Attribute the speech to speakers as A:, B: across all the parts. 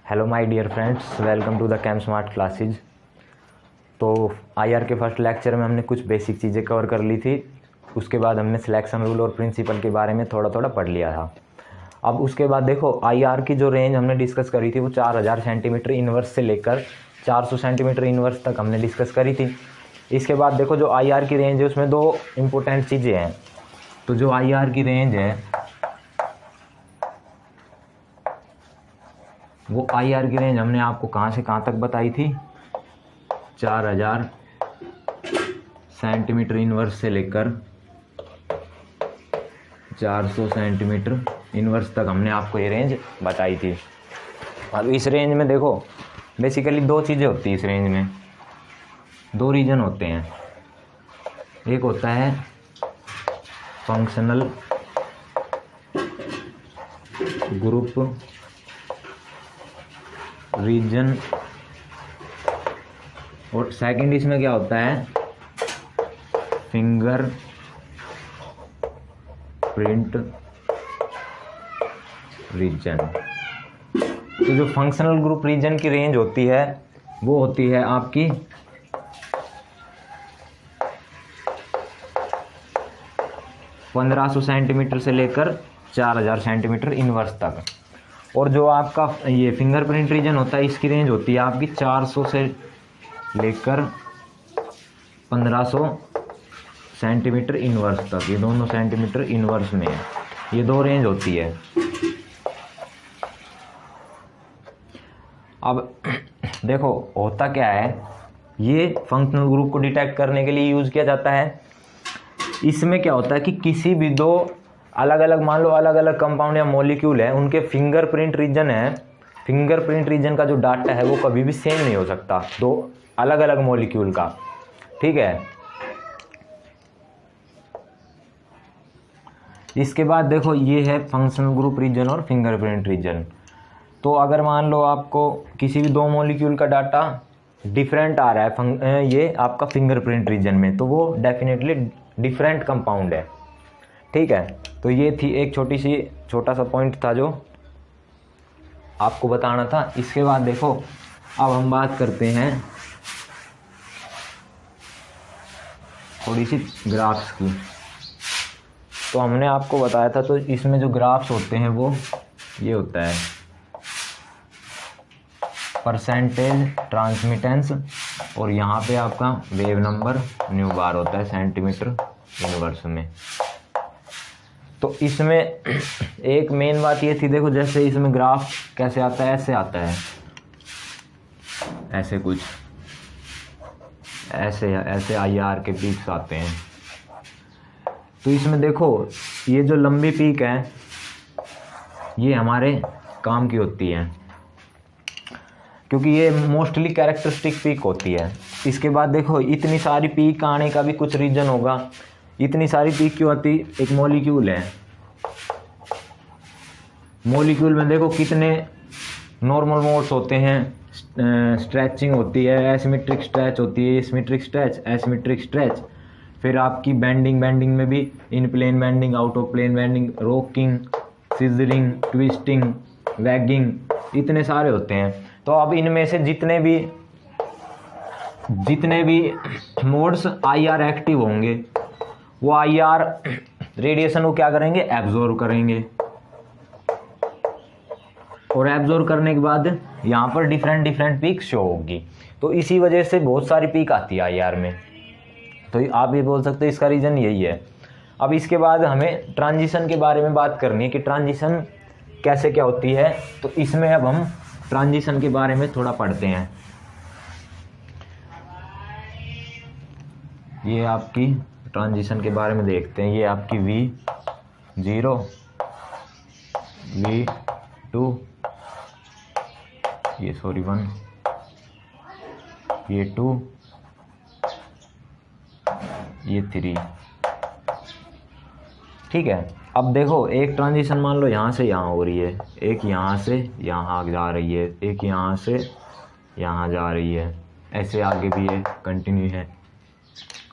A: Hello my dear friends, welcome to the cam smart classes. तो IR के first lecture में हमने कुछ बेसिक चीज़ें कवर कर ली थी। उसके बाद हमने सिलेक्शन रूल और प्रिंसिपल के बारे में थोड़ा थोड़ा पढ़ लिया था। अब उसके बाद देखो, आईआर की जो रेंज हमने डिस्कस करी थी वो 4000 सेंटीमीटर इन्वर्स से लेकर 400 सेंटीमीटर इन्वर्स तक हमने डिस्कस करी थी। इसके बाद देखो, जो आईआर की रेंज है उसमें दो इम्पोर्टेंट चीज़ें हैं। तो जो आईआर की रेंज है वो आईआर की रेंज हमने आपको कहाँ से कहाँ तक बताई थी, 4000 सेंटीमीटर इन्वर्स से लेकर 400 सेंटीमीटर इन्वर्स तक हमने आपको ये रेंज बताई थी। अब इस रेंज में देखो, बेसिकली दो चीज़ें होती हैं इस रेंज में, दो रीजन होते हैं। एक होता है फंक्शनल ग्रुप रीजन और सेकंड इसमें क्या होता है, फिंगर प्रिंट रीजन। तो जो फंक्शनल ग्रुप रीजन की रेंज होती है वो होती है आपकी 1500 सेंटीमीटर से लेकर 4000 सेंटीमीटर इन्वर्स तक। और जो आपका ये फिंगरप्रिंट रीजन होता है इसकी रेंज होती है आपकी 400 से लेकर 1500 सेंटीमीटर इन्वर्स तक। ये दोनों सेंटीमीटर इन्वर्स में है, ये दो रेंज होती है। अब देखो होता क्या है, ये फंक्शनल ग्रुप को डिटेक्ट करने के लिए यूज़ किया जाता है। इसमें क्या होता है कि किसी भी दो अलग अलग, मान लो अलग अलग कंपाउंड या मॉलिक्यूल है, उनके फिंगरप्रिंट रीजन है, फिंगरप्रिंट रीजन का जो डाटा है वो कभी भी सेम नहीं हो सकता दो अलग अलग मॉलिक्यूल का। ठीक है। इसके बाद देखो, ये है फंक्शनल ग्रुप रीजन और फिंगरप्रिंट रीजन। तो अगर मान लो आपको किसी भी दो मॉलिक्यूल का डाटा डिफरेंट आ रहा है ये आपका फिंगरप्रिंट रीजन में, तो वो डेफिनेटली डिफरेंट कंपाउंड है। ठीक है। तो ये थी एक छोटा सा पॉइंट था जो आपको बताना था। इसके बाद देखो, अब हम बात करते हैं थोड़ी सी ग्राफ्स की। तो हमने आपको बताया था, तो इसमें जो ग्राफ्स होते हैं वो ये होता है परसेंटेज ट्रांसमिटेंस, और यहाँ पे आपका वेव नंबर न्यू बार होता है सेंटीमीटर इनवर्स में। तो इसमें एक मेन बात ये थी, देखो जैसे इसमें ग्राफ कैसे आता है, ऐसे आता है, ऐसे कुछ ऐसे आईआर के पीक्स आते हैं। तो इसमें देखो, ये जो लंबी पीक है ये हमारे काम की होती है, क्योंकि ये मोस्टली कैरेक्टरिस्टिक पीक होती है। इसके बाद देखो, इतनी सारी पीक आने का भी कुछ रीजन होगा। इतनी सारी पीक क्यों आती, एक मॉलिक्यूल है, मॉलिक्यूल में देखो कितने नॉर्मल मोड्स होते हैं, स्ट्रेचिंग होती है, एसिमेट्रिक स्ट्रेच होती है, सिमेट्रिक स्ट्रेच, एसिमेट्रिक स्ट्रेच, फिर आपकी बेंडिंग में भी in plane bending, out of plane bending, rocking, scissoring, twisting, wagging, इतने सारे होते हैं। तो अब इनमें से जितने भी मोड्स आईआर एक्टिव होंगे वो आईआर रेडिएशन को क्या करेंगे, एब्जॉर्ब करेंगे। और एब्जॉर्ब करने के बाद यहाँ पर डिफरेंट पीक शो होगी। तो इसी वजह से बहुत सारी पीक आती है आईआर में। तो आप ये बोल सकते हैं इसका रीज़न यही है। अब इसके बाद हमें ट्रांजिशन के बारे में बात करनी है कि ट्रांजिशन कैसे क्या होती है। तो इसमें अब हम ट्रांजिशन के बारे में थोड़ा पढ़ते हैं। ये आपकी ट्रांजिशन के बारे में देखते हैं। ये आपकी V0, V2, ये 1, ये 2, ये 3। ठीक है। अब देखो, एक ट्रांजिशन मान लो यहाँ से यहाँ हो रही है, एक यहाँ से यहाँ जा रही है, एक यहाँ से यहाँ जा रही है, ऐसे आगे भी ये कंटिन्यू है।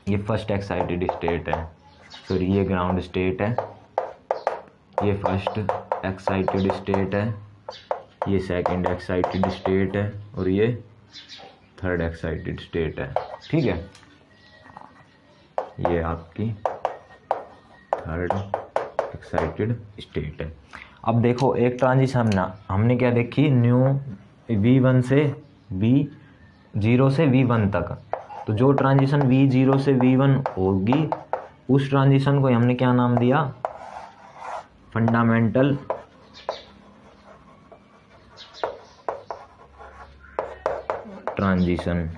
A: ये फर्स्ट एक्साइटेड स्टेट है, फिर ये ग्राउंड स्टेट है, ये फर्स्ट एक्साइटेड स्टेट है, ये सेकंड एक्साइटेड स्टेट है और ये थर्ड एक्साइटेड स्टेट है, ठीक है। ये आपकी थर्ड एक्साइटेड स्टेट है। अब देखो एक ट्रांजिशन ना हमने क्या देखी, न्यू V1 से V0 से V1 तक। तो जो ट्रांजिशन V0 से V1 होगी उस ट्रांजिशन को हमने क्या नाम दिया, फंडामेंटल ट्रांजिशन।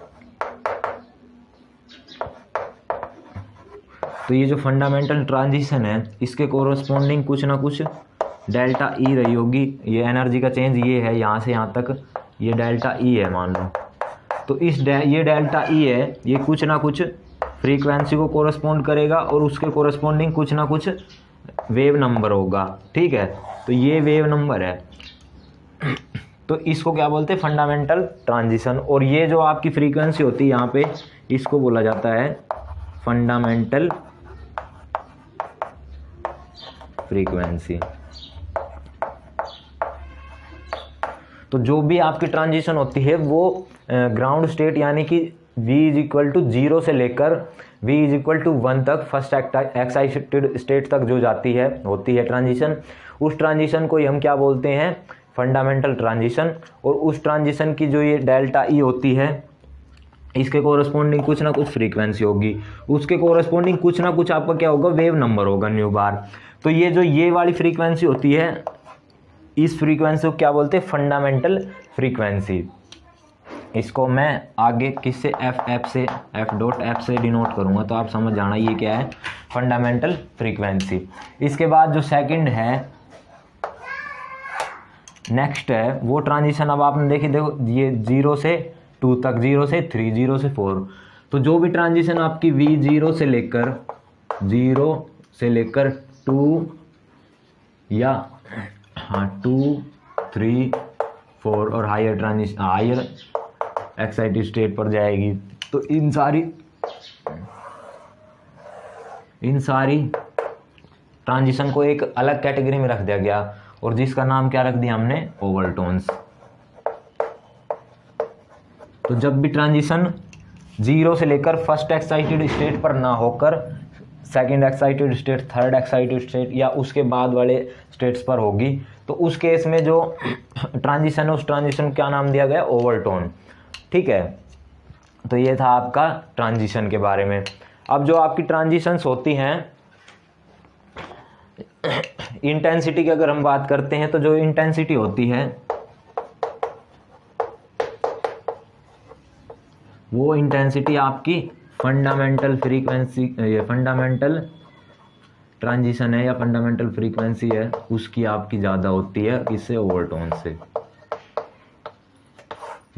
A: तो ये जो फंडामेंटल ट्रांजिशन है इसके कोरस्पॉन्डिंग कुछ ना कुछ डेल्टा ई रही होगी। ये एनर्जी का चेंज ये है, यहाँ से यहाँ तक ये डेल्टा ई है मान लो। तो ये डेल्टा ई है, ये कुछ ना कुछ फ्रीक्वेंसी को कोरस्पॉन्ड करेगा और उसके कोरस्पॉन्डिंग कुछ ना कुछ वेव नंबर होगा, ठीक है। तो ये वेव नंबर है, तो इसको क्या बोलते हैं, फंडामेंटल ट्रांजिशन। और ये जो आपकी फ्रीक्वेंसी होती है यहाँ पे, इसको बोला जाता है फंडामेंटल फ्रीक्वेंसी। तो जो भी आपकी ट्रांजिशन होती है वो ग्राउंड स्टेट यानी कि V=0 से लेकर V=1 तक फर्स्ट एक्साइटेड स्टेट तक जो जाती है होती है ट्रांजिशन, उस ट्रांजिशन को ही हम क्या बोलते हैं, फंडामेंटल ट्रांजिशन। और उस ट्रांजिशन की जो ये डेल्टा ई होती है इसके कोरस्पॉन्डिंग कुछ ना कुछ फ्रीक्वेंसी होगी, उसके कोरस्पॉन्डिंग कुछ ना कुछ आपका क्या होगा, वेव नंबर होगा न्यू बार। तो ये जो ये वाली फ्रीक्वेंसी होती है इस फ्रीक्वेंसी को क्या बोलते हैं, फंडामेंटल फ्रीक्वेंसी। इसको मैं आगे किससे F.F से डिनोट करूँगा तो आप समझ जाना ये क्या है, फंडामेंटल फ्रीक्वेंसी। इसके बाद जो सेकंड है नेक्स्ट है वो ट्रांजिशन। अब आपने देखो ये 0 से 2 तक, 0 से 3, 0 से 4। तो जो भी ट्रांजिशन आपकी V0 से लेकर 2 या 2, 3, 4 और higher transition higher excited state पर जाएगी। तो इन सारी ट्रांजिशन को एक अलग कैटेगरी में रख दिया गया और जिसका नाम क्या रख दिया हमने, ओवरटोन्स। तो जब भी ट्रांजिशन 0 से लेकर फर्स्ट एक्साइटेड स्टेट पर ना होकर second excited state, third excited state या उसके बाद वाले स्टेट्स पर होगी तो उस केस में जो ट्रांजिशन है उस ट्रांजिशन क्या नाम दिया गया, ओवरटोन, ठीक है। तो ये था आपका ट्रांजिशन के बारे में। अब जो आपकी ट्रांजिशंस होती हैं इंटेंसिटी की अगर हम बात करते हैं तो जो इंटेंसिटी होती है वो इंटेंसिटी आपकी फंडामेंटल फ्रीक्वेंसी, ये फंडामेंटल ट्रांजिशन है या फंडामेंटल फ्रीक्वेंसी है उसकी आपकी ज़्यादा होती है इससे, ओवरटोन से।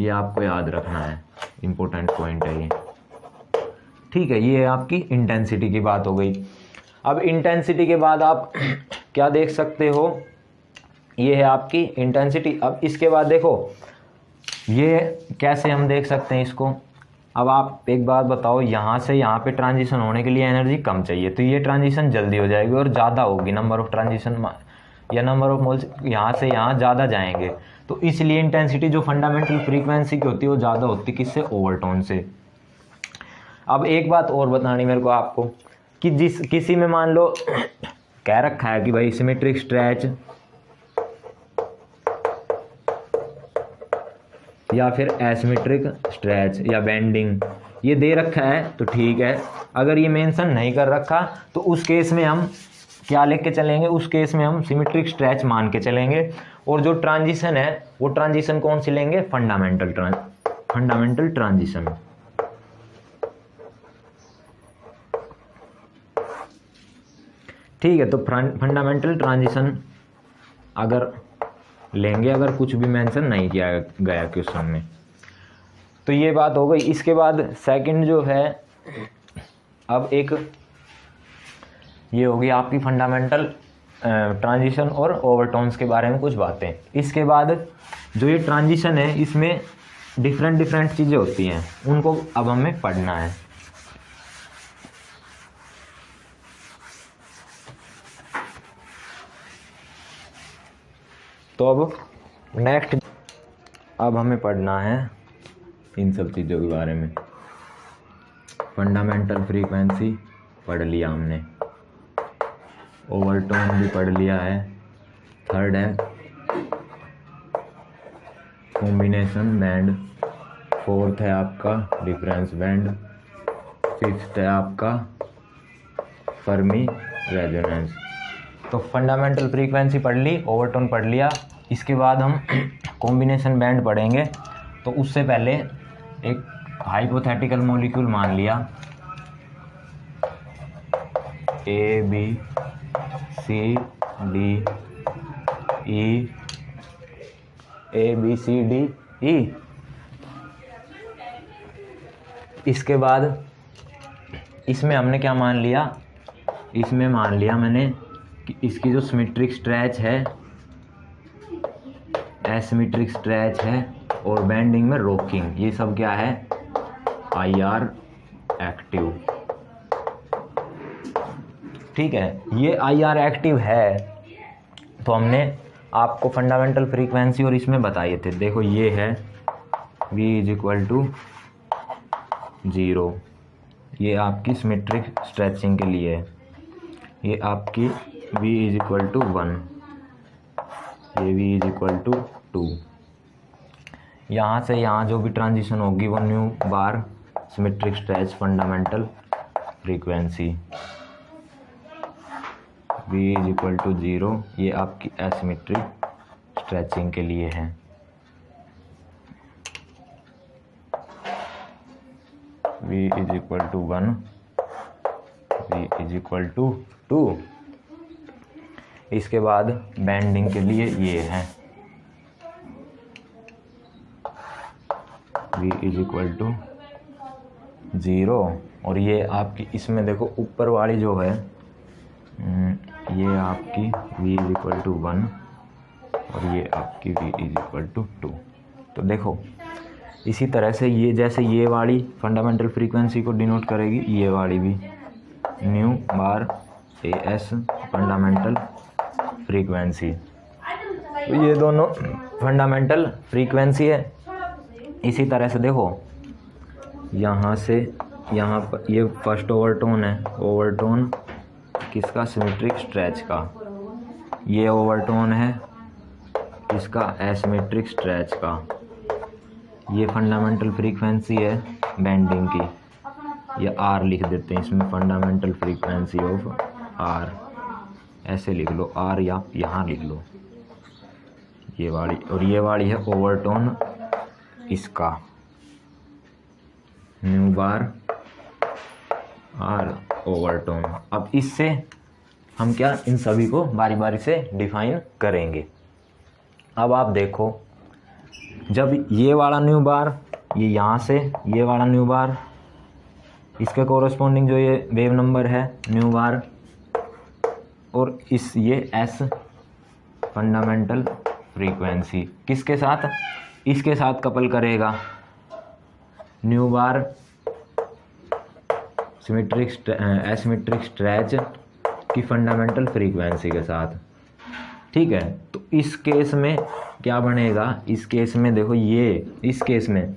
A: ये आपको याद रखना है, इम्पोर्टेंट पॉइंट है ये, ठीक है। ये आपकी इंटेंसिटी की बात हो गई। अब इंटेंसिटी के बाद आप क्या देख सकते हो, ये है आपकी इंटेंसिटी। अब इसके बाद देखो ये कैसे हम देख सकते हैं इसको। अब आप एक बात बताओ, यहाँ से यहाँ पे ट्रांजिशन होने के लिए एनर्जी कम चाहिए तो ये ट्रांजिशन जल्दी हो जाएगी और ज़्यादा होगी, नंबर ऑफ ट्रांजिशन या नंबर ऑफ मोल्स यहाँ से यहाँ ज़्यादा जाएंगे। तो इसलिए इंटेंसिटी जो फंडामेंटल फ्रीक्वेंसी की होती है वो ज़्यादा होती है किससे, ओवरटोन से। अब एक बात और बतानी मेरे को आपको कि किसी में मान लो कह रखा है कि भाई सिमेट्रिक स्ट्रेच या फिर एसिमेट्रिक स्ट्रेच या बेंडिंग ये दे रखा है तो ठीक है। अगर ये मेंशन नहीं कर रखा तो उस केस में हम क्या लिख के चलेंगे, उस केस में हम सिमेट्रिक स्ट्रेच मान के चलेंगे। और जो ट्रांजिशन है वो ट्रांजिशन कौन सी लेंगे, फंडामेंटल ट्रांजिशन। ठीक है, तो फंडामेंटल ट्रांजिशन अगर लेंगे अगर कुछ भी मेंशन नहीं किया गया क्वेश्चन में। तो ये बात हो गई। इसके बाद सेकंड जो है, अब एक ये होगी आपकी फंडामेंटल ट्रांजिशन और ओवरटोन्स के बारे में कुछ बातें। इसके बाद जो ये ट्रांजिशन है इसमें डिफरेंट चीज़ें होती हैं, उनको अब हमें पढ़ना है। तो अब नेक्स्ट अब हमें पढ़ना है इन सब चीज़ों के बारे में। फंडामेंटल फ्रीक्वेंसी पढ़ लिया हमने, ओवरटोन भी पढ़ लिया है, थर्ड है कॉम्बिनेशन बैंड, फोर्थ है आपका डिफरेंस बैंड, फिफ्थ है आपका फर्मी रेजोनेंस। तो फंडामेंटल फ्रीक्वेंसी पढ़ ली, ओवरटोन पढ़ लिया, इसके बाद हम कॉम्बिनेशन बैंड पढ़ेंगे। तो उससे पहले एक हाइपोथेटिकल मॉलिक्यूल मान लिया A B C D E, A B C D E. इसके बाद इसमें हमने क्या मान लिया, इसमें मान लिया मैंने कि इसकी जो सिमेट्रिक स्ट्रेच है, एसिमेट्रिक स्ट्रेच है और बेंडिंग में रॉकिंग, ये सब क्या है IR एक्टिव। ठीक है, ये IR एक्टिव है। तो हमने आपको फंडामेंटल फ्रीक्वेंसी और इसमें बताए थे, देखो ये है V = 0, ये आपकी सिमेट्रिक स्ट्रेचिंग के लिए है, ये आपकी V = 1, ये V = 2। यहाँ से यहाँ जो भी ट्रांजिशन होगी वो nu bar symmetric stretch fundamental frequency. V = 0, ये आपकी एसिमेट्रिक स्ट्रेचिंग के लिए है। V = 1, V = 2। इसके बाद बैंडिंग के लिए ये है V = 0, और ये आपकी इसमें देखो ऊपर वाली जो है ये आपकी V = 1 और ये आपकी V = 2। तो देखो इसी तरह से ये जैसे ये वाली फंडामेंटल फ्रीक्वेंसी को डिनोट करेगी, ये वाली भी न्यू बार AS फंडामेंटल फ्रीक्वेंसी। तो ये दोनों फंडामेंटल फ्रीक्वेंसी है। इसी तरह से देखो यहाँ से यहाँ पर ये फर्स्ट ओवरटोन है, ओवरटोन किसका, सिमेट्रिक स्ट्रेच का। ये ओवरटोन है इसका एसिमेट्रिक स्ट्रेच का। ये फंडामेंटल फ्रीक्वेंसी है बेंडिंग की, ये R लिख देते हैं इसमें, फंडामेंटल फ्रीक्वेंसी ऑफ R, ऐसे लिख लो R या यहाँ लिख लो ये वाली। और ये वाली है ओवरटोन इसका, न्यू बार R ओवरटोन। अब इससे हम क्या इन सभी को बारी बारी से डिफाइन करेंगे। अब आप देखो जब ये वाला न्यू बार, ये यहाँ से ये वाला न्यू बार, इसके कोरस्पॉन्डिंग जो ये वेव नंबर है न्यू बार, और इस ये S फंडामेंटल फ्रीक्वेंसी किसके साथ, इसके साथ कपल करेगा new bar symmetric asymmetric stretch की फंडामेंटल फ्रीक्वेंसी के साथ। ठीक है, तो इस केस में क्या बनेगा, इस केस में देखो ये इस केस में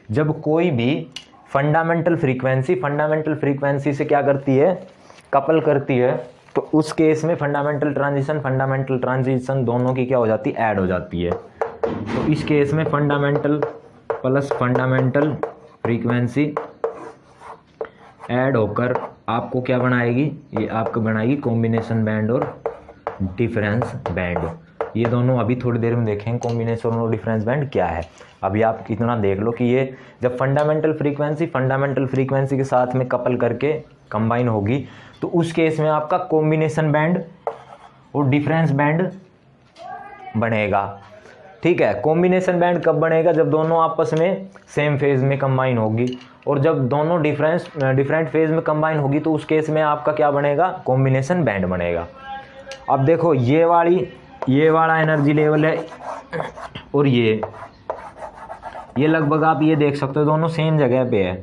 A: जब कोई भी फंडामेंटल फ्रीक्वेंसी से क्या करती है, कपल करती है, तो उस केस में फंडामेंटल ट्रांजिशन दोनों की क्या हो जाती है, ऐड हो जाती है। तो इस केस में fundamental plus fundamental frequency add होकर आपको क्या बनाएगी, ये आपको बनाएगी कॉम्बिनेशन बैंड और डिफरेंस बैंड। ये दोनों अभी थोड़ी देर में देखेंगे कॉम्बिनेशन और डिफरेंस बैंड क्या है। अभी आप इतना देख लो कि ये जब फंडामेंटल फ्रीक्वेंसी के साथ में कपल करके कंबाइन होगी तो उस केस में आपका कॉम्बिनेशन बैंड और डिफरेंस बैंड बनेगा। ठीक है, कॉम्बिनेशन बैंड कब बनेगा, जब दोनों आपस में सेम फेज में कंबाइन होगी, और जब दोनों डिफरेंट फेज में कंबाइन होगी तो उस केस में आपका क्या बनेगा, कॉम्बिनेशन बैंड बनेगा। अब देखो ये वाला एनर्जी लेवल है और ये लगभग आप ये देख सकते हो दोनों सेम जगह पे है।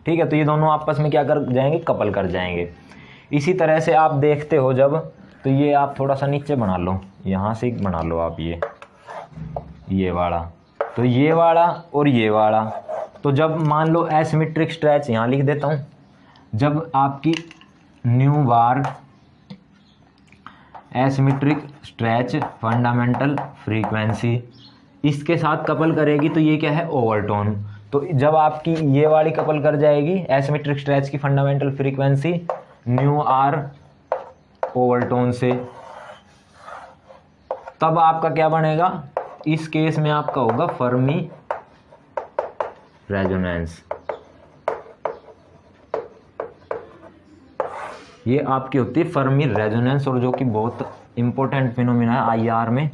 A: ठीक है, तो ये दोनों आपस में क्या कर जाएंगे, कपल कर जाएंगे। इसी तरह से आप देखते हो जब, तो ये आप थोड़ा सा नीचे बना लो, यहाँ से बना लो आप ये ये वाला, तो ये वाला और ये वाला। तो जब मान लो एसिमेट्रिक स्ट्रेच यहाँ लिख देता हूँ, जब आपकी न्यू बार एसिमेट्रिक स्ट्रेच फंडामेंटल फ्रीक्वेंसी इसके साथ कपल करेगी तो ये क्या है, ओवरटोन। तो जब आपकी ये वाली कपल कर जाएगी एसिमेट्रिक स्ट्रेच की fundamental frequency nu R overtone से, तब आपका क्या बनेगा, इस केस में आपका होगा फर्मी रेजोनेंस। ये आपकी होती है फर्मी रेजोनेंस, और जो कि बहुत इंपॉर्टेंट फिनोमिना है आईआर में,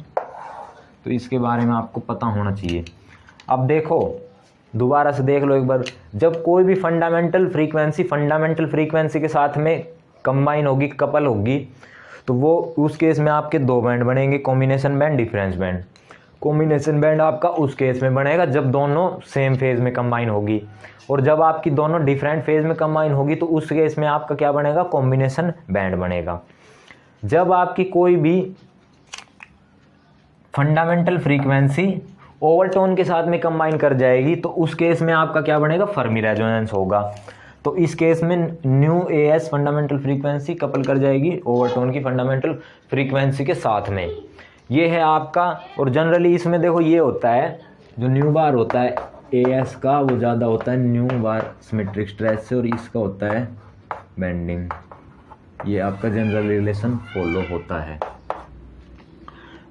A: तो इसके बारे में आपको पता होना चाहिए। अब देखो दोबारा से देख लो एक बार, जब कोई भी फंडामेंटल फ्रीक्वेंसी के साथ में कंबाइन होगी, कपल होगी, तो वो उस केस में आपके दो बैंड बनेंगे, combination band, difference band. Combination band आपका उस केस में बनेगा जब दोनों सेम फेज में कंबाइन होगी, और जब आपकी दोनों डिफरेंट फेज में कंबाइन होगी तो उस केस में आपका क्या बनेगा, कॉम्बिनेशन बैंड बनेगा। जब आपकी कोई भी फंडामेंटल फ्रीक्वेंसी ओवरटोन के साथ में कंबाइन कर जाएगी तो उस केस में आपका क्या बनेगा, फर्मी रेजोनेंस होगा। तो इस केस में new as fundamental frequency couple कर जाएगी ओवरटोन की फंडामेंटल फ्रीक्वेंसी के साथ में। ये है आपका, और जनरली इसमें देखो ये होता है, जो न्यू बार होता है एएस का वो ज़्यादा होता है न्यू बार सिमेट्रिक स्ट्रेच से, और इसका होता है बेंडिंग। ये आपका जनरल रिलेशन फॉलो होता है।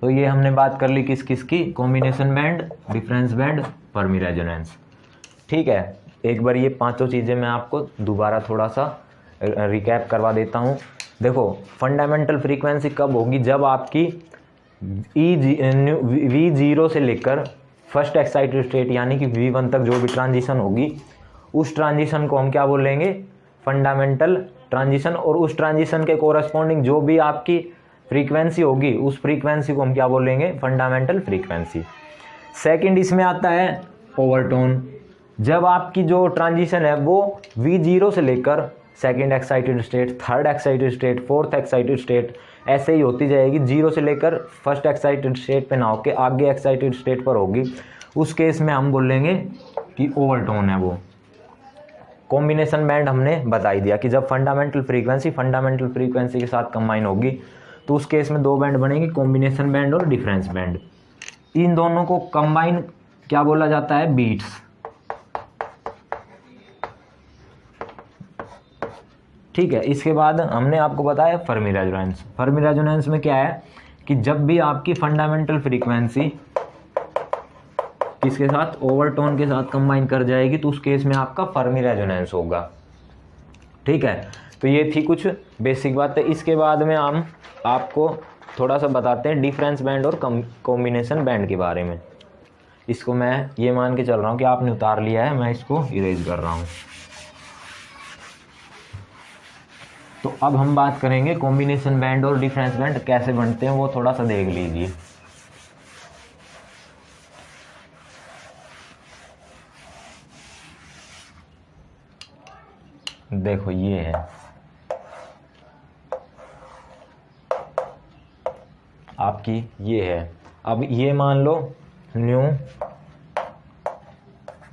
A: तो ये हमने बात कर ली किस किस की, combination band, difference band, Fermi resonance. ठीक है, एक बार ये पांचों चीज़ें मैं आपको दोबारा थोड़ा सा रिकैप करवा देता हूँ। देखो फंडामेंटल फ्रीक्वेंसी कब होगी, जब आपकी V0 से लेकर फर्स्ट एक्साइटेड स्टेट यानी कि V1 तक जो भी ट्रांजिशन होगी, उस ट्रांजिशन को हम क्या बोलेंगे, फंडामेंटल ट्रांजिशन। और उस ट्रांजिशन के कोरस्पॉन्डिंग जो भी आपकी फ्रीक्वेंसी होगी उस फ्रीक्वेंसी को हम क्या बोलेंगे, फंडामेंटल फ्रीक्वेंसी। सेकंड इसमें आता है ओवरटोन। जब आपकी जो ट्रांजिशन है वो V0 से लेकर second excited state, third excited state, fourth excited state ऐसे ही होती जाएगी, 0 से लेकर फर्स्ट एक्साइटेड स्टेट पे ना होके आगे एक्साइटेड स्टेट पर होगी, उस केस में हम बोलेंगे कि ओवरटोन है वो। कॉम्बिनेशन बैंड हमने बता ही दिया कि जब फंडामेंटल फ्रीक्वेंसी के साथ कंबाइन होगी तो उस केस में दो बैंड बनेंगे, कॉम्बिनेशन बैंड और डिफरेंस बैंड। इन दोनों को कंबाइन क्या बोला जाता है, बीट्स। ठीक है, इसके बाद हमने आपको बताया फर्मी रेजोनेंस। फर्मी रेजोनेंस में क्या है कि जब भी आपकी फंडामेंटल फ्रीक्वेंसी किसके साथ, ओवरटोन के साथ कंबाइन कर जाएगी तो उस केस में आपका फर्मी रेजोनेंस होगा। ठीक है, तो ये थी कुछ बेसिक बातें। इसके बाद में हम आपको थोड़ा सा बताते हैं डिफरेंस बैंड और कॉम्बिनेशन बैंड के बारे में। इसको मैं ये मान के चल रहा हूँ कि आपने उतार लिया है, मैं इसको इरेज कर रहा हूँ। तो अब हम बात करेंगे कॉम्बिनेशन बैंड और डिफरेंस बैंड कैसे बनते हैं, वो थोड़ा सा देख लीजिए। देखो ये है, आपकी ये है। अब ये मान लो न्यू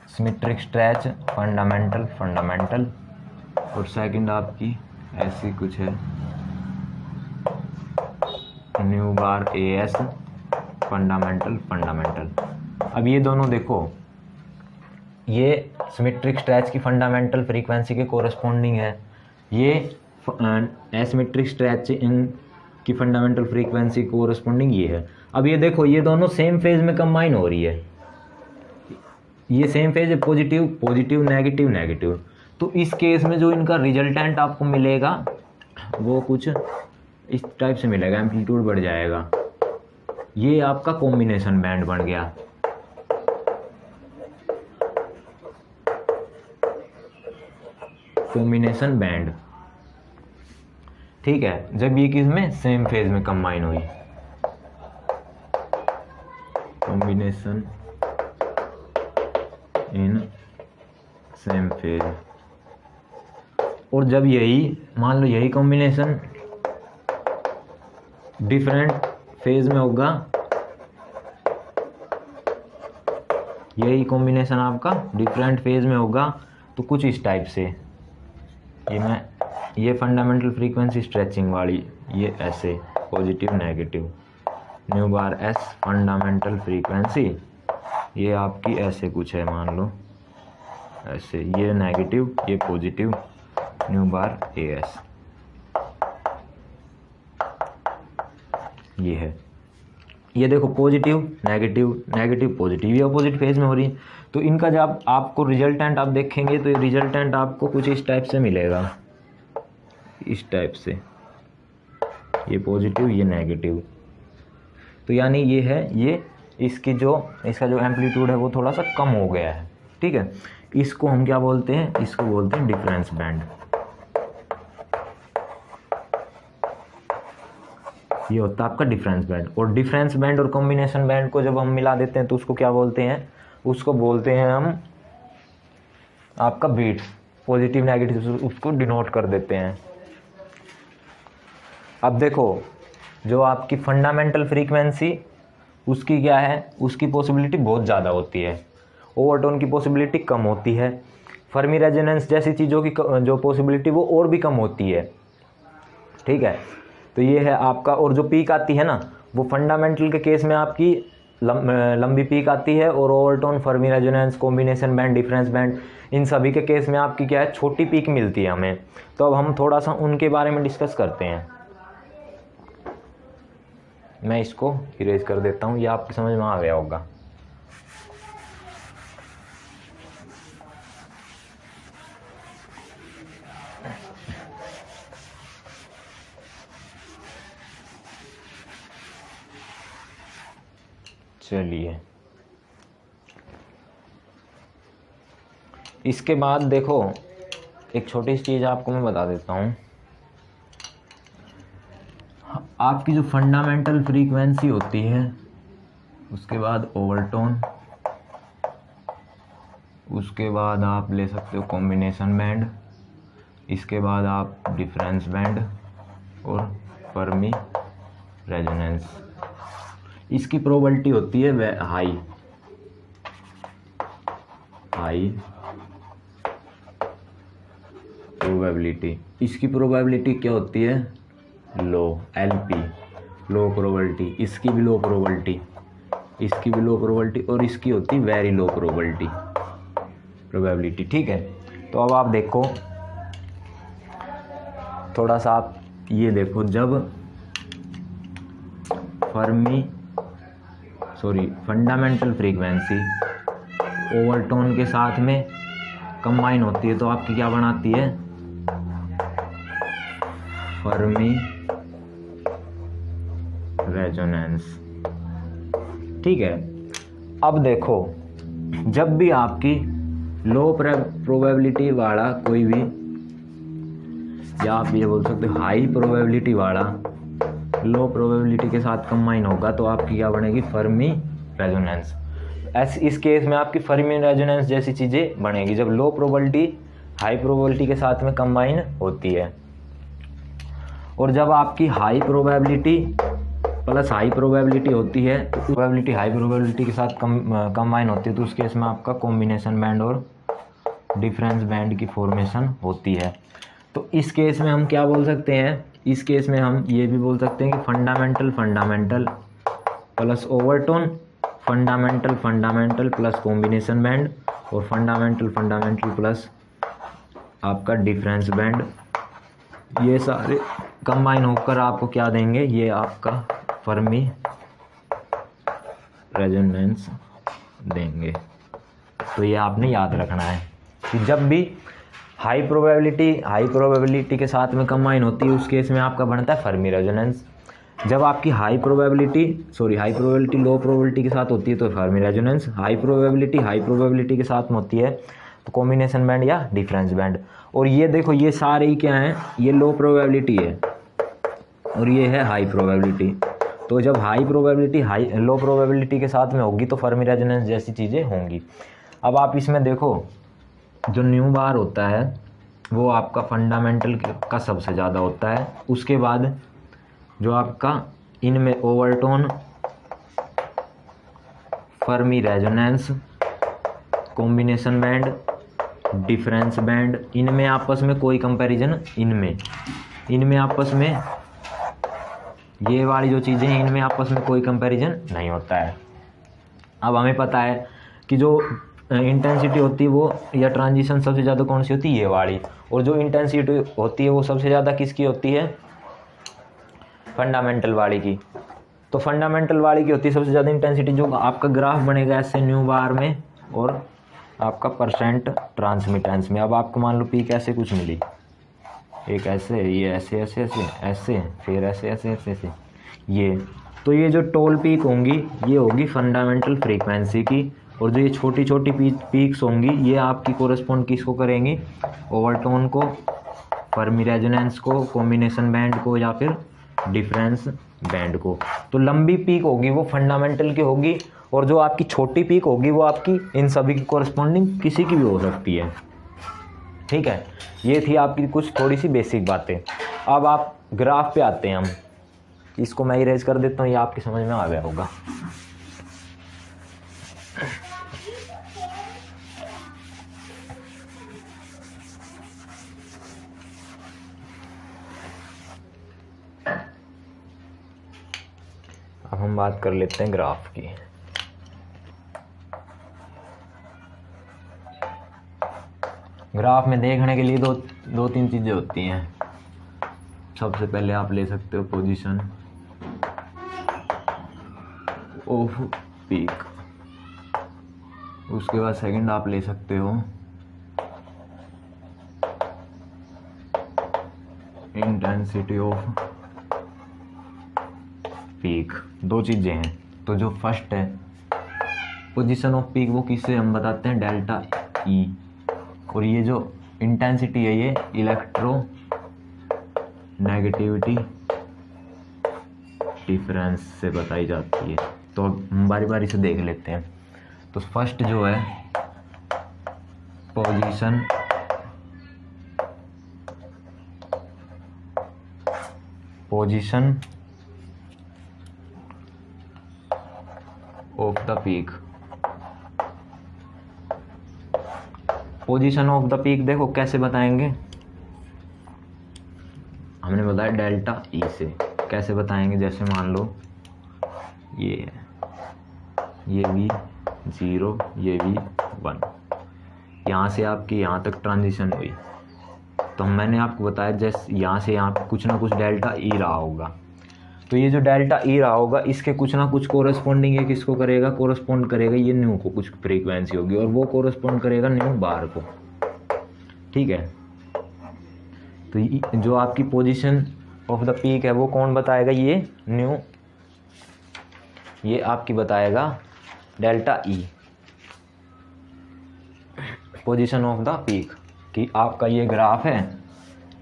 A: सिमेट्रिक स्ट्रेच फंडामेंटल, और सेकंड आपकी ऐसी कुछ है न्यू बार एएस फंडामेंटल। अब ये दोनों देखो, ये सिमेट्रिक स्ट्रेच की फंडामेंटल फ्रीक्वेंसी के कोरस्पॉन्डिंग है, ये एसिमेट्रिक स्ट्रेच इन की फंडामेंटल फ्रीक्वेंसी कोरस्पॉन्डिंग ये है। अब ये देखो ये दोनों सेम फेज में कंबाइन हो रही है, ये सेम फेज है, पॉजिटिव नेगेटिव। तो इस केस में जो इनका रिजल्टेंट आपको मिलेगा वो कुछ इस टाइप से मिलेगा, एम्पलीट्यूड बढ़ जाएगा। ये आपका कॉम्बिनेशन बैंड बन गया। कॉम्बिनेशन बैंड, ठीक है, जब ये किस में, सेम फेज में कंबाइन हुई, कॉम्बिनेशन इन सेम फेज। और जब यही मान लो यही कॉम्बिनेशन डिफरेंट फेज में होगा यही कॉम्बिनेशन आपका डिफरेंट फेज में होगा तो कुछ इस टाइप से, ये फंडामेंटल फ्रीक्वेंसी स्ट्रेचिंग वाली, ये ऐसे पॉजिटिव नेगेटिव, न्यू बार एस फंडामेंटल फ्रीक्वेंसी, ये आपकी ऐसे कुछ है, मान लो ऐसे, ये नेगेटिव ये positive, new bar A S, ये है। ये देखो पॉजिटिव नेगेटिव नेगेटिव पॉजिटिव, ये अपोजिट फेज में हो रही है। तो इनका जब आपको रिजल्टेंट आप देखेंगे तो ये रिजल्टेंट आपको कुछ इस टाइप से मिलेगा, इस टाइप से, ये पॉजिटिव ये नेगेटिव। तो यानी ये है, ये इसका जो एम्पलीट्यूड है वो थोड़ा सा कम हो गया है, ठीक है। इसको हम क्या बोलते हैं, इसको बोलते हैं डिफरेंस बैंड। ये होता है आपका डिफरेंस बैंड। और डिफरेंस बैंड और कॉम्बिनेशन बैंड को जब हम मिला देते हैं तो उसको क्या बोलते हैं, उसको बोलते हैं हम आपका बीट्स, पॉजिटिव नेगेटिव, उसको डिनोट कर देते हैं। अब देखो जो आपकी फंडामेंटल फ्रीक्वेंसी उसकी क्या है, उसकी पॉसिबिलिटी बहुत ज़्यादा होती है, ओवरटोन की पॉसिबिलिटी कम होती है, फर्मी रेजोनेंस जैसी चीज़ों की जो पॉसिबिलिटी वो और भी कम होती है, ठीक है। तो ये है आपका। और जो पीक आती है ना वो फंडामेंटल के केस में आपकी लंबी पीक आती है, और overtone, Fermi resonance, combination band, difference band, इन सभी के केस में आपकी क्या है, छोटी पीक मिलती है हमें। तो अब हम थोड़ा सा उनके बारे में डिस्कस करते हैं। मैं इसको इरेज कर देता हूँ, ये आपकी समझ में आ गया होगा। चलिए, इसके बाद देखो एक छोटी सी चीज़ आपको मैं बता देता हूँ। आपकी जो फंडामेंटल फ्रीक्वेंसी होती है, उसके बाद ओवरटोन, उसके बाद आप ले सकते हो कॉम्बिनेशन बैंड, इसके बाद आप डिफरेंस बैंड और फर्मी रेजोनेंस। इसकी प्रोबेबिलिटी होती है वह हाई प्रोबेबिलिटी। इसकी प्रोबेबिलिटी क्या होती है, लो, LP, लो प्रोबेबिलिटी। इसकी भी लो प्रोबेबिलिटी, इसकी भी लो प्रोबेबिलिटी, और इसकी होती वेरी लो प्रोबेबिलिटी, ठीक है। तो अब आप देखो थोड़ा सा, आप ये देखो, जब फंडामेंटल फ्रीक्वेंसी ओवरटोन के साथ में कंबाइन होती है तो आपकी क्या बनाती है, फर्मी रेजोनेंस, ठीक है। अब देखो जब भी आपकी लो प्रोबेबिलिटी वाला कोई भी, या आप ये बोल सकते हो हाई प्रोबेबिलिटी वाला लो प्रोबेबिलिटी के साथ कंबाइन होगा तो आपकी क्या बनेगी, फर्मी रेजोनेंस। इस केस में आपकी फर्मी रेजोनेंस जैसी चीज़ें बनेगी जब लो प्रोबेबिलिटी हाई प्रोबेबिलिटी के साथ में कंबाइन होती है। और जब आपकी high probability plus high probability होती है, तो प्रोबेबिलिटी हाई प्रोबेबिलिटी के साथ कंबाइन होती है, तो उस केस में आपका कॉम्बिनेशन बैंड और डिफरेंस बैंड की फॉर्मेशन होती है। तो इस केस में हम क्या बोल सकते हैं, इस केस में हम ये भी बोल सकते हैं कि fundamental plus overtone, fundamental plus combination band, और फंडामेंटल प्लस आपका डिफरेंस बैंड, ये सारे कंबाइन होकर आपको क्या देंगे, ये आपका फर्मी रेजोनेंस देंगे। तो ये आपने याद रखना है कि जब भी हाई प्रोबेबिलिटी के साथ में कंबाइन होती है उस केस में आपका बनता है फर्मी रेजोनेंस। जब आपकी हाई प्रोबेबिलिटी लो प्रोबेबिलिटी के साथ होती है तो फर्मी रेजोनेंस, हाई प्रोबेबिलिटी के साथ में होती है तो कॉम्बिनेशन बैंड या डिफरेंस बैंड। और ये देखो ये सारे ही क्या हैं, ये लो प्रोबेबिलिटी है और ये है हाई प्रोबेबिलिटी। तो जब लो प्रोबेबिलिटी के साथ में होगी तो फर्मी रेजोनेंस जैसी चीज़ें होंगी। अब आप इसमें देखो जो न्यू बार होता है वो आपका फंडामेंटल का सबसे ज़्यादा होता है, उसके बाद जो आपका इनमें overtone, Fermi resonance combination band, difference band, इनमें आपस में कोई कंपैरिजन, इनमें आपस में ये वाली जो चीज़ें हैं इनमें आपस में कोई कंपैरिजन नहीं होता है। अब हमें पता है कि जो इंटेंसिटी होती है वो या ट्रांजिशन सबसे ज़्यादा कौन सी होती है, ये वाली, और जो इंटेंसिटी होती है वो सबसे ज़्यादा किसकी होती है, फंडामेंटल वाली की। तो फंडामेंटल वाली की होती है सबसे ज़्यादा इंटेंसिटी। जो आपका ग्राफ बनेगा ऐसे न्यू बार में और आपका परसेंट ट्रांसमिटेंस में। अब आपको मान लो पीक ऐसे कुछ मिली, एक ऐसे, ये ऐसे ऐसे ऐसे ऐसे, फिर ऐसे ऐसे ऐसे ऐसे, ये तो ये जो टोल पीक होंगी ये होगी फंडामेंटल फ्रीक्वेंसी की, और जो ये छोटी छोटी पीक्स होंगी ये आपकी कोरस्पॉन्ड किसको करेंगी, ओवरटोन को, फर्मी रेजोनेंस को, कॉम्बिनेशन बैंड को, या फिर डिफरेंस बैंड को। तो लंबी पीक होगी वो फंडामेंटल की होगी, और जो आपकी छोटी पीक होगी वो आपकी इन सभी की कोरस्पॉन्डिंग किसी की भी हो सकती है। ठीक है, ये थी आपकी कुछ थोड़ी सी बेसिक बातें। अब आप ग्राफ पे आते हैं हम, इसको मैं इरेज कर देता हूँ, ये आपकी समझ में आ गया होगा। अब हम बात कर लेते हैं ग्राफ की। ग्राफ में देखने के लिए दो तीन चीज़ें होती हैं। सबसे पहले आप ले सकते हो पोजीशन ऑफ पीक, उसके बाद सेकंड आप ले सकते हो इंटेंसिटी ऑफ पीक। दो चीज़ें हैं। तो जो फर्स्ट है पोजीशन ऑफ पीक, वो किससे हम बताते हैं, डेल्टा ई, और ये जो इंटेंसिटी है ये इलेक्ट्रो नेगेटिविटी डिफरेंस से बताई जाती है। तो हम बारी बारी से देख लेते हैं। तो फर्स्ट जो है position of the peak. Position of the peak देखो कैसे बताएंगे, हमने बताया डेल्टा ई से। कैसे बताएंगे, जैसे मान लो ये भी 0, ये भी 1, यहाँ से आपकी यहाँ तक ट्रांजिशन हुई। तो मैंने आपको बताया जैसे यहाँ से यहाँ कुछ ना कुछ डेल्टा ई रहा होगा। तो ये जो डेल्टा ई रहा होगा इसके कुछ ना कुछ कोरस्पॉन्डिंग ये किसको करेगा, कोरस्पॉन्ड करेगा ये न्यू को, कुछ फ्रीक्वेंसी होगी, और वो कोरस्पॉन्ड करेगा न्यू बार को। ठीक है, तो जो आपकी पोजीशन ऑफ द पीक है वो कौन बताएगा, ये न्यू, ये आपकी बताएगा delta E, position of the peak. कि आपका ये ग्राफ है,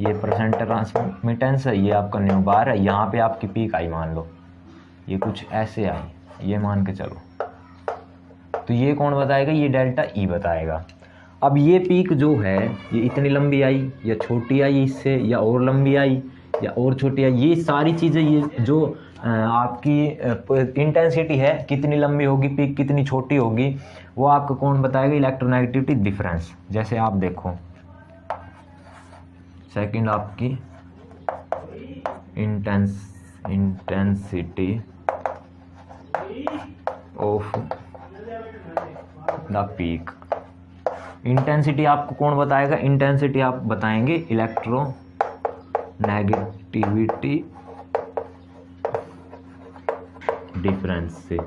A: ये परसेंट ट्रांसमिटेंस है, ये आपका न्यू बार है, यहाँ पे आपकी पीक आई, मान लो ये कुछ ऐसे आई, ये मान के चलो, तो ये कौन बताएगा, ये डेल्टा ई बताएगा। अब ये पीक जो है ये इतनी लंबी आई या छोटी आई इससे, या और लंबी आई या और छोटी आई, ये सारी चीज़ें, ये जो आपकी इंटेंसिटी है कितनी लंबी होगी, पीक कितनी छोटी होगी, वो आपको कौन बताएगा, इलेक्ट्रोनेगेटिविटी डिफरेंस। जैसे आप देखो सेकंड आपकी intensity of the peak. Intensity आपको कौन बताएगा, इंटेंसिटी आप बताएंगे इलेक्ट्रो नेगेटिविटी डिफरेंस से,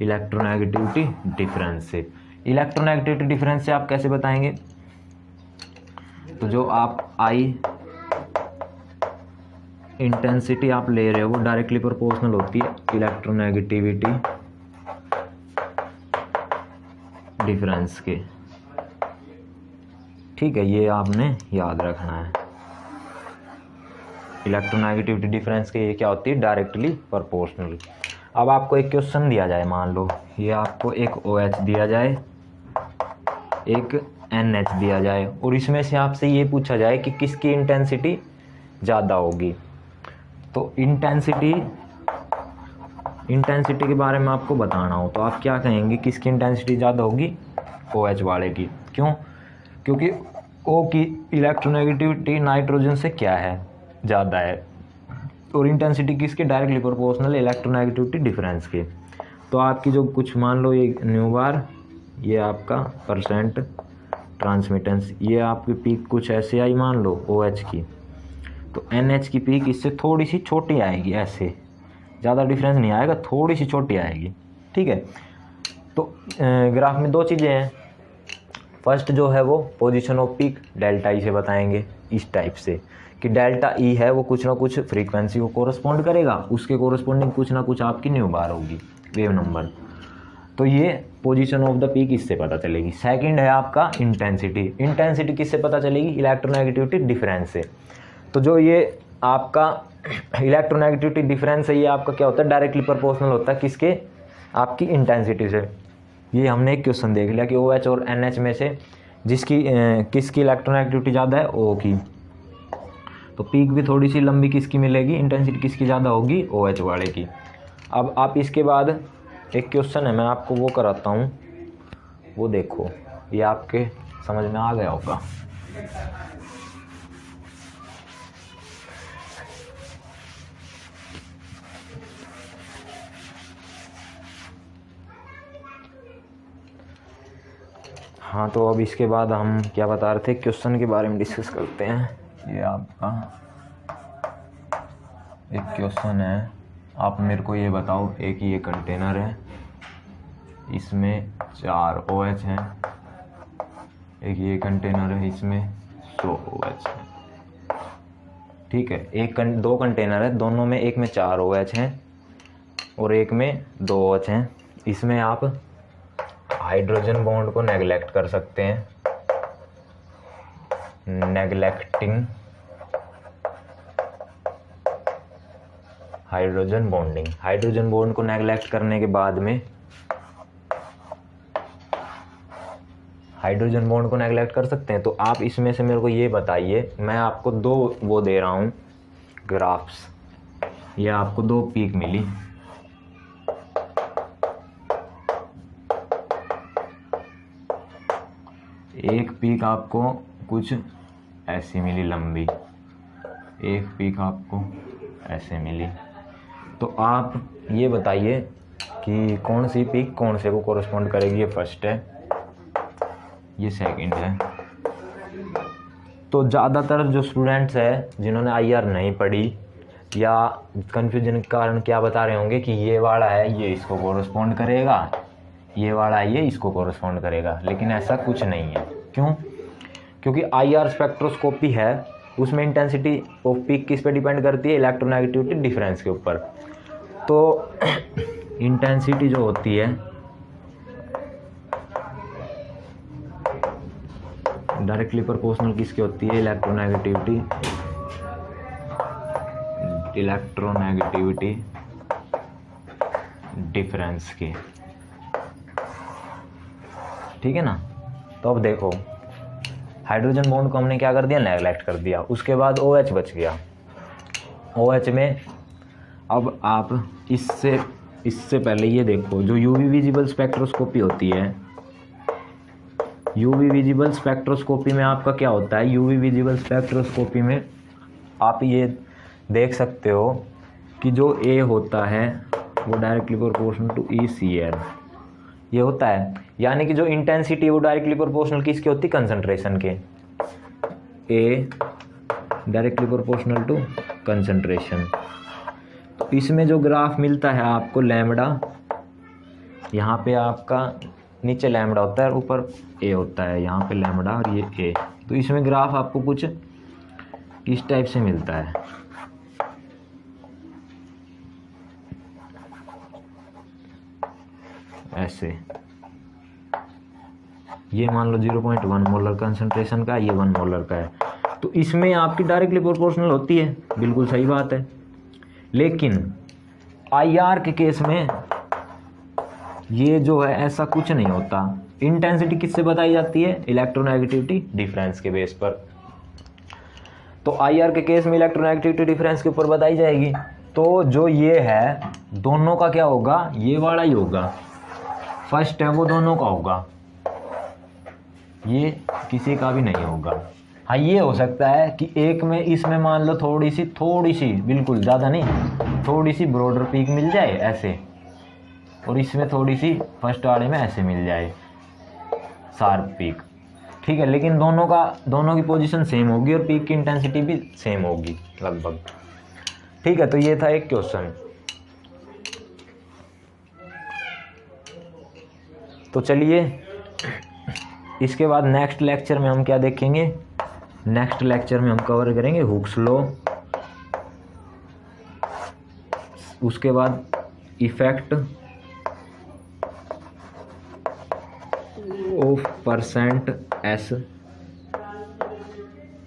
A: इलेक्ट्रोनेगेटिविटी डिफरेंस से। इलेक्ट्रोनेगेटिविटी डिफरेंस से आप कैसे बताएंगे, तो जो आप आई इंटेंसिटी आप ले रहे हो वो डायरेक्टली प्रोपोर्शनल होती है इलेक्ट्रोनेगेटिविटी डिफरेंस के। ठीक है, ये आपने याद रखना है। इलेक्ट्रोनेगेटिविटी डिफरेंस के ये क्या होती है, डायरेक्टली प्रोपोर्शनल। अब आपको एक क्वेश्चन दिया जाए, मान लो ये आपको एक OH दिया जाए, एक NH दिया जाए, और इसमें से आपसे ये पूछा जाए कि किसकी इंटेंसिटी ज़्यादा होगी। तो इंटेंसिटी इंटेंसिटी के बारे में आपको बताना हो तो आप क्या कहेंगे, किसकी इंटेंसिटी ज़्यादा होगी, OH वाले की। क्यों? क्योंकि O की इलेक्ट्रोनेगेटिविटी नाइट्रोजन से क्या है, ज़्यादा है, और इंटेंसिटी किसके, डायरेक्टली प्रोपोर्शनल इलेक्ट्रोनेगेटिविटी डिफरेंस के। तो आपकी जो कुछ मान लो ये न्यू बार, ये आपका परसेंट ट्रांसमिटेंस, ये आपकी पीक कुछ ऐसे आई मान लो OH की, तो NH की पीक इससे थोड़ी सी छोटी आएगी, ऐसे ज़्यादा डिफरेंस नहीं आएगा, थोड़ी सी छोटी आएगी। ठीक है, तो ग्राफ में दो चीज़ें हैं। फर्स्ट जो है वो position off peak delta E से बताएंगे, इस टाइप से कि डेल्टा ई है वो कुछ ना कुछ फ्रीक्वेंसी को कोरस्पॉन्ड करेगा, उसके कोरस्पॉन्डिंग कुछ ना कुछ आपकी न्यू बार होगी, वेव नंबर। तो ये पोजीशन ऑफ द पीक इससे पता चलेगी। सेकंड है आपका इंटेंसिटी। इंटेंसिटी किससे पता चलेगी, इलेक्ट्रोनेगेटिविटी डिफरेंस से। तो जो ये आपका इलेक्ट्रोनेगेटिविटी डिफरेंस है, ये आपका क्या होता है, डायरेक्टली प्रोपोर्शनल होता है किसके, आपकी इंटेंसिटी से। ये हमने एक क्वेश्चन देख लिया कि OH और NH में से जिसकी किसकी इलेक्ट्रोनेगेटिविटी ज़्यादा है, O की। तो पीक भी थोड़ी सी लंबी किसकी मिलेगी, इंटेंसिटी किसकी ज़्यादा होगी, OH वाले की। अब आप इसके बाद एक क्वेश्चन है, मैं आपको वो कराता हूँ, वो देखो, ये आपके समझ में आ गया होगा। हाँ, तो अब इसके बाद हम क्या बता रहे थे, क्वेश्चन के बारे में डिस्कस करते हैं। ये आपका एक क्वेश्चन है, आप मेरे को ये बताओ, एक ये कंटेनर है, इसमें 4 OH हैं, एक ये कंटेनर है, इसमें 100 OH है। ठीक है, दो कंटेनर है, दोनों में एक में 4 OH हैं और एक में 2 OH हैं। इसमें आप हाइड्रोजन बॉन्ड को नेगलेक्ट कर सकते हैं, नेगलेक्टिंग हाइड्रोजन बॉन्डिंग। हाइड्रोजन बॉन्ड को नेगलेक्ट करने के बाद में, हाइड्रोजन बॉन्ड को नेगलेक्ट कर सकते हैं। तो आप इसमें से मेरे को ये बताइए, मैं आपको दो वो दे रहा हूँ ग्राफ्स, ये आपको 2 पीक मिली, एक पीक आपको कुछ ऐसी मिली लंबी, एक पीक आपको ऐसे मिली। तो आप ये बताइए कि कौन सी पीक कौन से को कोरस्पॉन्ड करेगी। ये फर्स्ट है, ये सेकंड है। तो ज़्यादातर जो स्टूडेंट्स हैं जिन्होंने IR नहीं पढ़ी या कन्फ्यूजन के कारण क्या बता रहे होंगे कि ये वाला है ये इसको कोरस्पॉन्ड करेगा, ये वाला है ये इसको कोरस्पॉन्ड करेगा, लेकिन ऐसा कुछ नहीं है। क्यों? क्योंकि IR स्पेक्ट्रोस्कोपी है, उसमें इंटेंसिटी ऑफ पीक किस पे डिपेंड करती है, इलेक्ट्रोनेगेटिविटी डिफरेंस के ऊपर। तो इंटेंसिटी जो होती है डायरेक्टली प्रोपोर्शनल किसकी होती है, इलेक्ट्रोनेगेटिविटी डिफरेंस की। ठीक है ना। तो अब देखो, हाइड्रोजन बॉन्ड को हमने क्या कर दिया, नेगलेक्ट कर दिया। उसके बाद OH बच गया। OH में अब आप इससे पहले ये देखो, जो UV विजिबल स्पेक्ट्रोस्कोपी होती है, UV विजिबल स्पेक्ट्रोस्कोपी में आपका क्या होता है, UV विजिबल स्पेक्ट्रोस्कोपी में आप ये देख सकते हो कि जो A होता है वो डायरेक्टली प्रोपोर्शनल टू ECl ये होता है। यानी कि जो इंटेंसिटी वो डायरेक्टली प्रोपोर्शनल किसकी होती है, कंसंट्रेशन के। A directly proportional to concentration. तो इसमें जो ग्राफ मिलता है आपको लैम्बडा, यहाँ पे आपका नीचे लैम्बडा होता है, ऊपर A होता है, यहाँ पे लैम्बडा और ये A। तो इसमें ग्राफ आपको कुछ इस टाइप से मिलता है। ऐसे ये मान लो 0.1 मोलर कंसंट्रेशन का, ये 1 मोलर का है। तो इसमें आपकी डायरेक्टली प्रोपोर्शनल होती है, बिल्कुल सही बात है। लेकिन IR के केस में ये जो है ऐसा कुछ नहीं होता। इंटेंसिटी किससे बताई जाती है, इलेक्ट्रोनेगेटिविटी डिफरेंस के बेस पर। तो IR के केस में इलेक्ट्रोनेगेटिविटी डिफरेंस के ऊपर बताई जाएगी। तो जो ये है दोनों का क्या होगा, ये वाला ही होगा, फर्स्ट है वो दोनों का होगा, ये किसी का भी नहीं होगा। हाँ ये हो सकता है कि एक में इसमें मान लो थोड़ी सी बिल्कुल ज़्यादा नहीं, थोड़ी सी ब्रॉडर पीक मिल जाए ऐसे, और इसमें थोड़ी सी फर्स्ट वाले में ऐसे मिल जाए शार्प पीक, ठीक है। लेकिन दोनों की पोजीशन सेम होगी और पीक की इंटेंसिटी भी सेम होगी लगभग, ठीक है। तो ये था एक क्वेश्चन। तो चलिए इसके बाद नेक्स्ट लेक्चर में हम क्या देखेंगे, नेक्स्ट लेक्चर में हम कवर करेंगे हुक्स लॉ, उसके बाद effect of percent S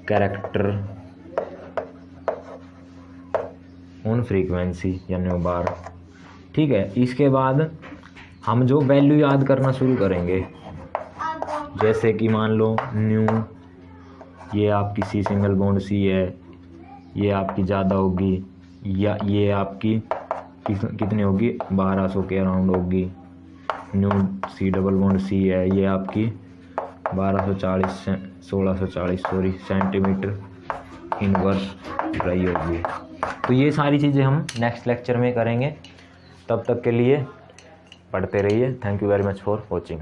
A: character on frequency या न्यू बार, ठीक है। इसके बाद हम जो वैल्यू याद करना शुरू करेंगे, जैसे कि मान लो न्यू, ये आपकी सी सिंगल बॉन्ड सी है, ये आपकी ज़्यादा होगी, या ये आपकी कितनी होगी 1200 के अराउंड होगी। Nu C double bond C है, ये आपकी 1640 सॉरी सेंटीमीटर इनवर्स रही होगी। तो ये सारी चीज़ें हम नेक्स्ट लेक्चर में करेंगे। तब तक के लिए पढ़ते रहिए। Thank you very much for watching.